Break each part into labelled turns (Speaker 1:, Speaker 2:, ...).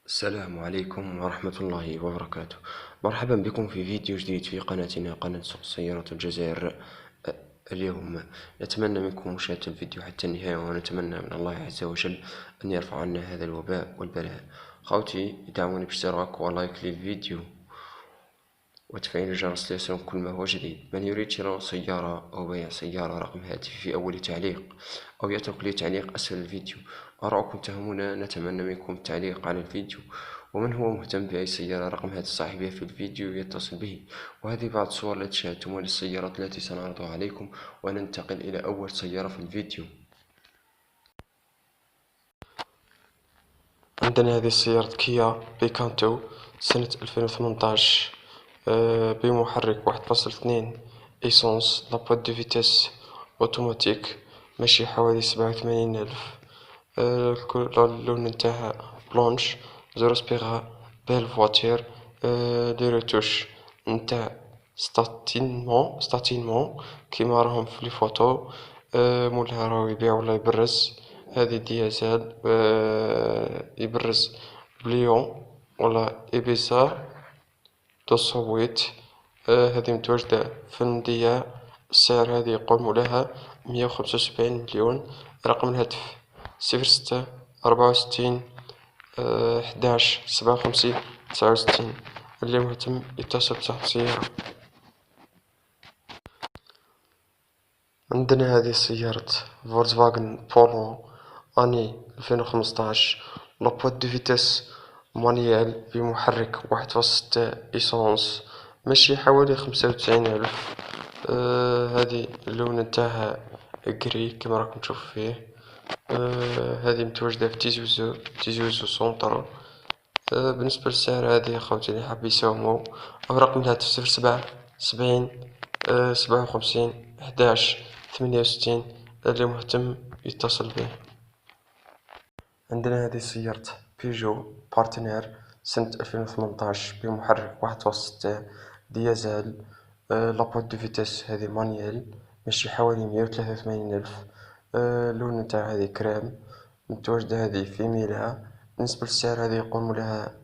Speaker 1: السلام عليكم ورحمة الله وبركاته. مرحبا بكم في فيديو جديد في قناتنا قناة سوق سيارات الجزائر. اليوم نتمنى منكم مشاهدة الفيديو حتى النهاية، ونتمنى من الله عز وجل أن يرفع عنا هذا الوباء والبلاء. خوتي، دعوني باشتراك ولايك للفيديو وتفعيل الجرس ليصلكم كل ما هو جديد. من يريد شراء سيارة أو بيع سيارة، رقم هاتفي في أول تعليق، أو يترك لي تعليق أسفل الفيديو. آراءكم تهمنا، نتمنى منكم التعليق على الفيديو. ومن هو مهتم بأي سيارة، رقم هاتف صاحبها في الفيديو يتصل به. وهذه بعض الصور التي شاهدتموها للسيارات التي سنعرضها عليكم، وننتقل إلى أول سيارة في الفيديو. عندنا هذه السيارة كيا بيكانتو سنة 2018، بمحرك 1.2 إيسونس، لابوات دو فيتاس أوتوماتيك، ماشي حوالي 87,000. اللون نتاعها بلونش، زيرو سبيغا، بيل فواتير. لي روتوش نتاع ستاتينمون كيما راهم في لي فوتو. مولاها راهو يبيع ولا يبرز. هذه ديازال، يبرز بليون ولا إبيزا دو صويت. هذه متواجدة في المدية. السعر هذه يقول مولاها 175 مليون. رقم الهاتف 06 64 11 57 69. اللي مهتم يتصل بصاحب السيارة. عندنا هذه سيارة فولكسفاغن بولو اني 2015، لابوات دو فيتاس مانيال بمحرك 1.6 إيسونس، ماشي حوالي 95,000. هذه اللون نتاعها جري كما راكم تشوفوا فيه. هذه متواجدة في تيزوزو سونتر. بالنسبة للسعر هذه يا خوتي اللي حاب يساهمو، أو رقم الهاتف 07 70 57 11 68. اللي مهتم يتصل به. عندنا هذه سيارة بيجو بارتنير سنة 2018، بمحرك 1.6 ديازل، لابوات دو فيتاس هذه مانيال، ماشي حوالي 183,000. اللون نتاع هذه كريم، متواجدة هذه في ميلها. بالنسبة للسعر هذه يقول مولاها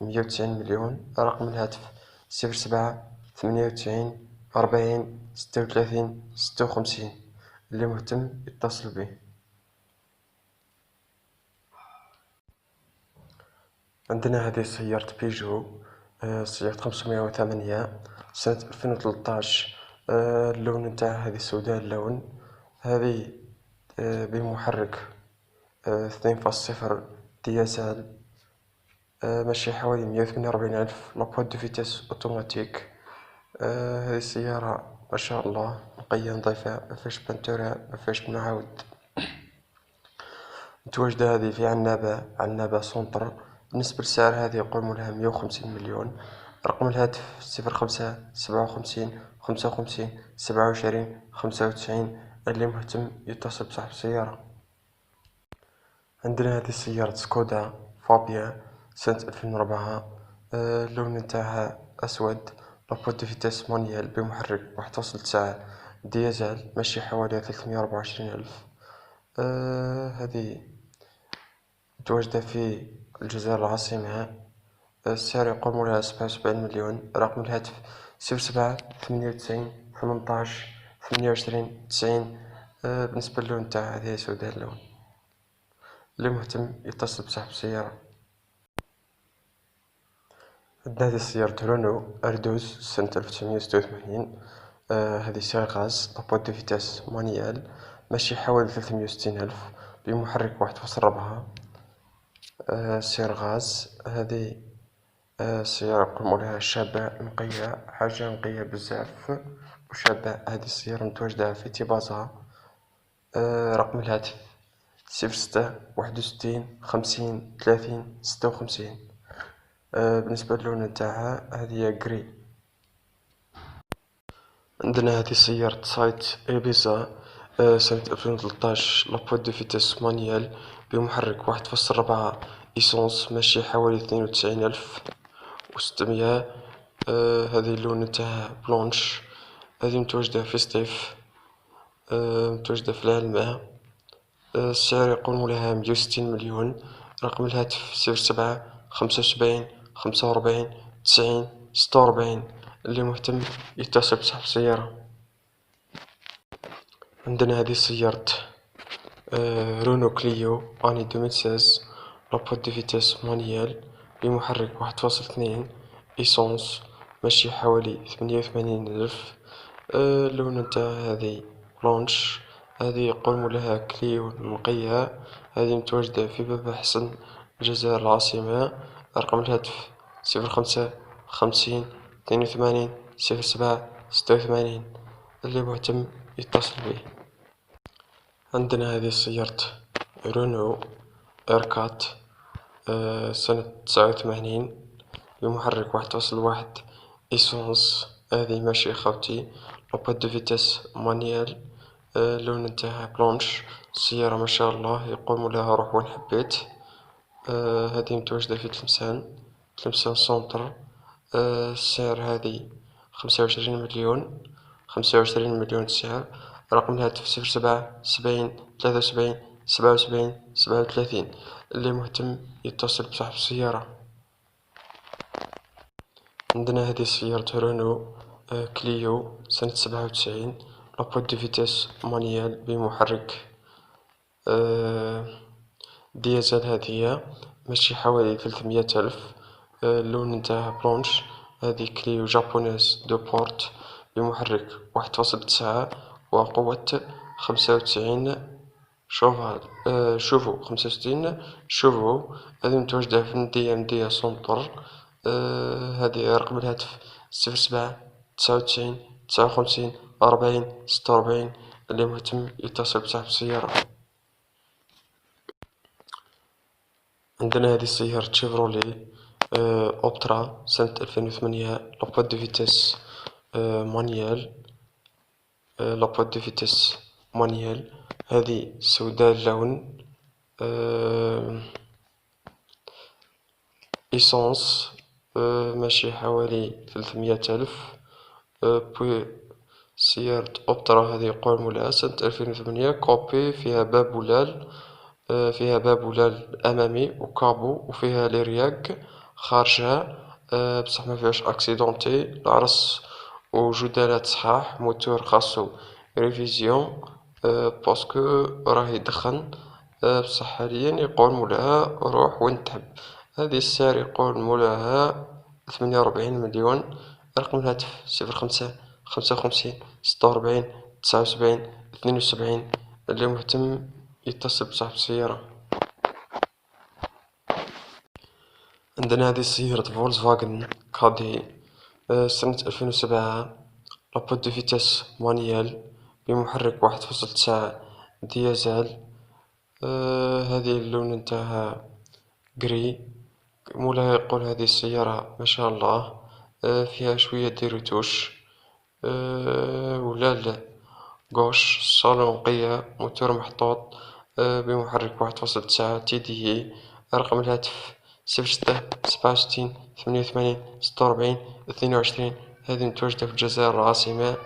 Speaker 1: 190 مليون. رقم الهاتف 07 98 40 36 56. اللي مهتم يتصل به. عندنا هذه سيارة بيجو، سيارة 508 سنة 2013. اللون نتاعها هذه سوداء اللون. هذه بمحرك 2.0 ديازل، ماشي حوالي 148,000. لابوات دو فيتاس أوتوماتيك. هذه السيارة ما شاء الله نقية نظيفة، مفيهاش بنتورة، مفيهاش معاود. متواجدة هذه في عنابة سونتر. بالنسبة للسعر هذه يقول لها 150 مليون. رقم الهاتف 05 57 55 27 95. اللي مهتم يتصل بصاحب السيارة. عندنا هذه السيارة سكودا فابيا سنة 2004. اللون نتاعها أسود، لابوات دو فيتاس مانيال بمحرك 1.9 ديازل، ماشي حوالي 324,000. هذه متواجدة في الجزائر العاصمة. السعر يقوم على 77 مليون. رقم الهاتف 07 98 18 28 90. بالنسبة للون تاع هذه سوداء اللون. اللي مهتم يتصل بصاحب السيارة. عندنا هذه سيارة رونو أردوز سنة 1986. هذه سيارة غاز، لابوات دو فيتاس مانيال، ماشي حوالي 360,000، بمحرك 1.4. سيارة غاز. هذه السيارة نقولو لها شابة نقية، حاجة نقية بزاف وشابة. هذه السيارة متواجدة في تيبازا. رقم الهاتف 06 61 50 30 56. بالنسبة للون نتاعها هذه جري. عندنا هذه سيارة سايت إيبيزا سنة 2013، لابوات دو فيتاس مانيال بمحرك 1.4 إيسونس، ماشي حوالي 92,600. هذه اللون نتاعها بلونش. هذه متواجدة في سطيف، متواجدة في العلمة. السعر يقول لها 160 مليون. رقم الهاتف 07 75 45 90 46. اللي مهتم يتصل بصاحب السيارة. عندنا هذه سيارة رونو كليو اني 2016، لابوت دي فيتيس مانيال بمحرك 1.2 ايسونس، ماشي حوالي 88 ألف. اللون نتاعها هذه بلونش. هذه يقولون لها كليو نقية. هذه متواجدة في باب حسن، الجزائر العاصمة. رقم الهاتف 05 50 82 07 86. اللي مهتم يتصل بي. عندنا هذه سيارة رونو إيركات سنة 89 بمحرك 1.1 إيسونس. هذه ماشي خوتي، لابوت دو فيتيس مانيال. اللون نتاعها بلونش. السيارة ما شاء الله يقوم لها روح وين حبيت. هذه متواجدة في تلمسان سونتر. السعر هذه 25 مليون، 25 مليون السعر. رقم الهاتف 07 70 73 77 37. اللي مهتم يتصل بصاحب السيارة. عندنا هذه سيارة رونو كليو سنة 97، لابوت دي فيتيس مانيال بمحرك ديزل. هذه ماشي حوالي 300 ألف. اللون نتاعها بلونش. هذه كليو جابونيز دو بورت بمحرك 1.9 وقوة 95 شوفال شوفو 65 شوفو. هذه متواجدة في دي ام دي سونتر. هذه رقم الهاتف 07 99 59 40 46. اللي مهتم يتصل بصاحب السيارة. عندنا هذه السيارة شيفرولي أوبترا سنة 2008، لابوت دو فيتيس مانيال. لابوت دو فيتيس مانيال. هذه سوداء اللون. إيسونس. ماشي حوالي 300 ألف. بوي سيارة أوبترا هذه يقول مولاها سنة 2008، كوبي فيها باب ولال. فيها باب ولال أمامي وكابو، وفيها ليرياك خارجها. بصح ما فيهاش أكسيدونتي. العرس وجدالات صحاح. موتور خاصو ريفيزيون باسكو راه يدخن. بصح حاليا يقول مولاها روح وين تحب. هذه السعر يقول مولاها 48 مليون. رقم الهاتف 05 55 46 79 72. اللي مهتم يتصل بصاحب السيارة. عندنا هذه سيارة فولكس فاغن كادي سنة 2007، لابوت دو فيتيس مانيال بمحرك 1.9 ديازل. هذه اللون نتاعها جري. مولاها يقول هذه السيارة ما شاء الله فيها شوية دي روتوش. ولا لا غوش صالون نقية، موتور محطوط بمحرك 1.9 تي دي اي. رقم الهاتف 06 67 88 46 22. هذه متواجدة في الجزائر العاصمة.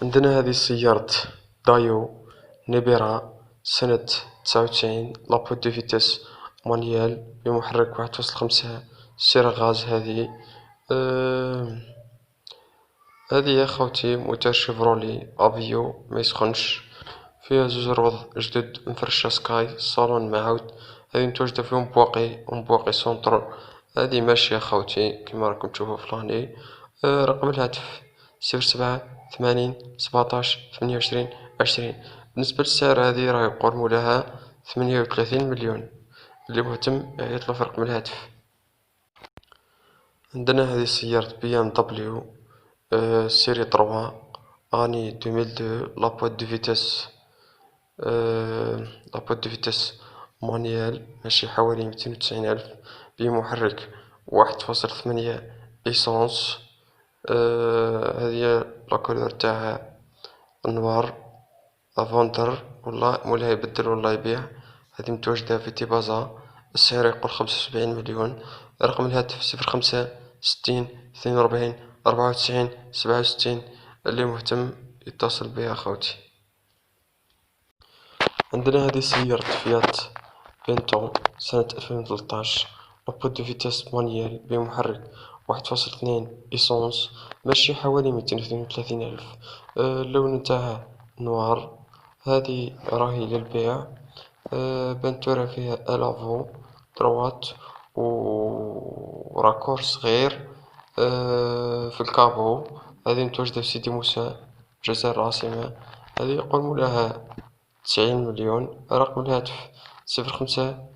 Speaker 1: عندنا هذه سيارة دايو نيبيرا سنة 99، لابوت دو فيتيس مانيال بمحرك 1.5 سير غاز. هذه يا خوتي موتور شيفرولي افيو ما يسخنش. فيها زوج رواض جدد مفرشة سكاي. الصالون معاود. هذه متواجدة في أم بواقي سونتر. هذه ماشية يا خوتي كيما راكم تشوفو فلاني. رقم الهاتف 07 80 17 28 20. بالنسبة للسعر هذه راه يقول مولاها 38 مليون. اللي مهتم يعيطلو في رقم الهاتف. عندنا هذه سيارة بي ام دبليو سيري 3 اني 2002، لابوت دو فيتيس مانيال ماشي حوالي 290 ألف بمحرك 1.8 إيسونس. هذه لاكولور تاعها نوار لافندر. والله مولاها يبدل والله يبيع. هذه متواجدة في تيبازا. السعر يقول 75 مليون. رقم الهاتف 05 60 42 94 67. اللي مهتم يتصل بي يا خوتي. عندنا هذه سيارة فيات بينتو سنة 2013، لابود دو فيتاس مانيال بمحرك 1.2 إيسونس، ماشي حوالي 232 ألف. اللون نتاعها نوار. هذه راهي للبيع. بنتورة فيها ألافو دروات وراكور صغير في الكابو. هذه متواجدة في سيدي موسى، الجزائر العاصمة. هذه يقول مولاها 90 مليون. رقم الهاتف 05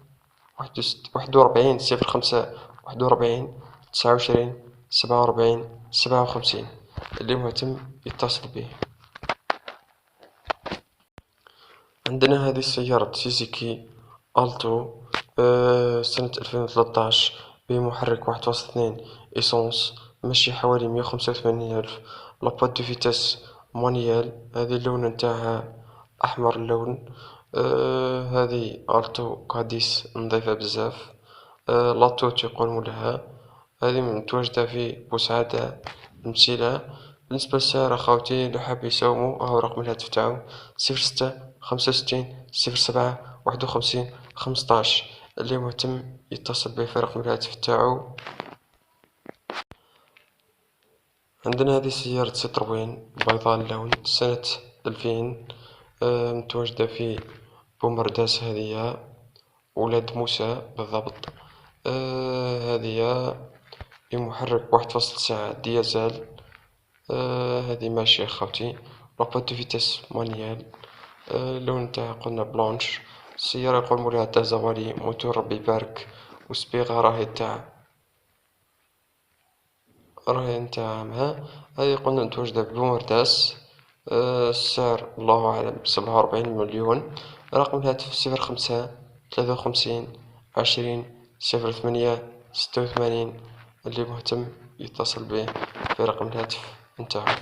Speaker 1: 41 05 41 29 47 57. اللي مهتم يتصل به. عندنا هذه السيارة سوزوكي ألتو سنة 2013 بمحرك 1.2 إيسونس، ماشي حوالي 185 ألف. لابوات دو فيتاس مانيال. هذه اللون نتاعها أحمر اللون. هذه ألتو قاديس نظيفة بزاف. لاطوت يقولون لها. هذه متواجدة في بوسعادة المسيلة. بالنسبة للسعر أخوتي اللي حاب يساومو أهو رقم الهاتف تاعو 06 65 07 51 15. اللي مهتم يتصل بي في رقم الهاتف تاعو. عندنا هذه سيارة ستروين بيضاء اللون سنة 2000، متواجدة في بومرداس هذه، ولاد موسى بالضبط. هذه بمحرك 1.9 ديازل. هذه ماشية خاوتي. لابوت دو فيتاس مانيال. اللون نتاعها قلنا بلونش. السيارة يقول مولاها تاع زوالي موتور ربي يبارك، وسبيغة راهي نتاعها. هذه قلنا متواجدة بمرداس. السعر الله أعلم 47 مليون. رقم الهاتف 05 53 20 08 86. اللي مهتم يتصل به في رقم الهاتف نتاعو.